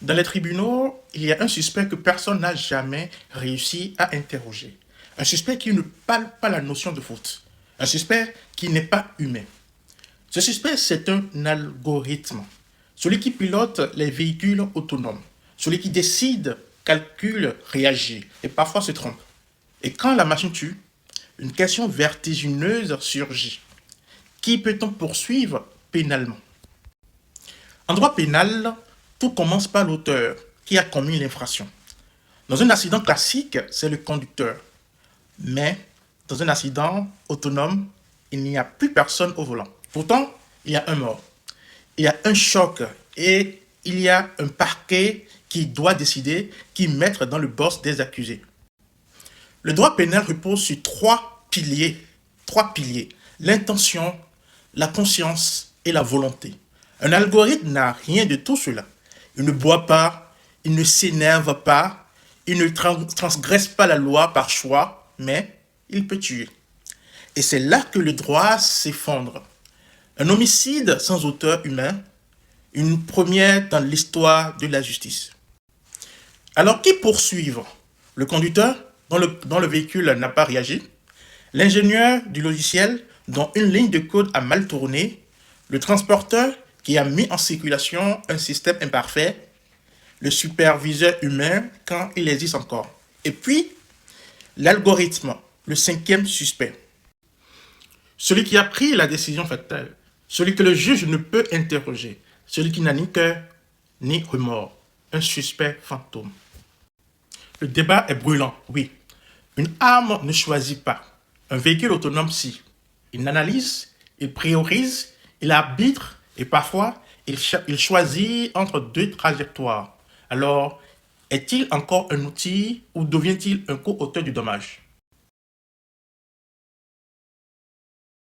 Dans les tribunaux, il y a un suspect que personne n'a jamais réussi à interroger. Un suspect qui ne parle pas la notion de faute. Un suspect qui n'est pas humain. Ce suspect, c'est un algorithme. Celui qui pilote les véhicules autonomes. Celui qui décide, calcule, réagit et parfois se trompe. Et quand la machine tue, une question vertigineuse surgit. Qui peut-on poursuivre pénalement? En droit pénal, tout commence par l'auteur qui a commis l'infraction. Dans un accident classique, c'est le conducteur. Mais dans un accident autonome, il n'y a plus personne au volant. Pourtant, il y a un mort. Il y a un choc et il y a un parquet qui doit décider qui mettre dans le box des accusés. Le droit pénal repose sur trois piliers. L'intention, la conscience et la volonté. Un algorithme n'a rien de tout cela. Il ne boit pas, il ne s'énerve pas, il ne transgresse pas la loi par choix, mais il peut tuer. Et c'est là que le droit s'effondre. Un homicide sans auteur humain, une première dans l'histoire de la justice. Alors qui poursuivre? Le conducteur dont le véhicule n'a pas réagi, l'ingénieur du logiciel dont une ligne de code a mal tourné, le transporteur qui a mis en circulation un système imparfait, le superviseur humain quand il existe encore. Et puis, l'algorithme, le cinquième suspect. Celui qui a pris la décision fatale, celui que le juge ne peut interroger, celui qui n'a ni cœur ni remords, un suspect fantôme. Le débat est brûlant, oui. Une arme ne choisit pas. Un véhicule autonome, si. Il analyse, il priorise, il arbitre et parfois il choisit entre deux trajectoires. Alors, est-il encore un outil ou devient-il un co-auteur du dommage?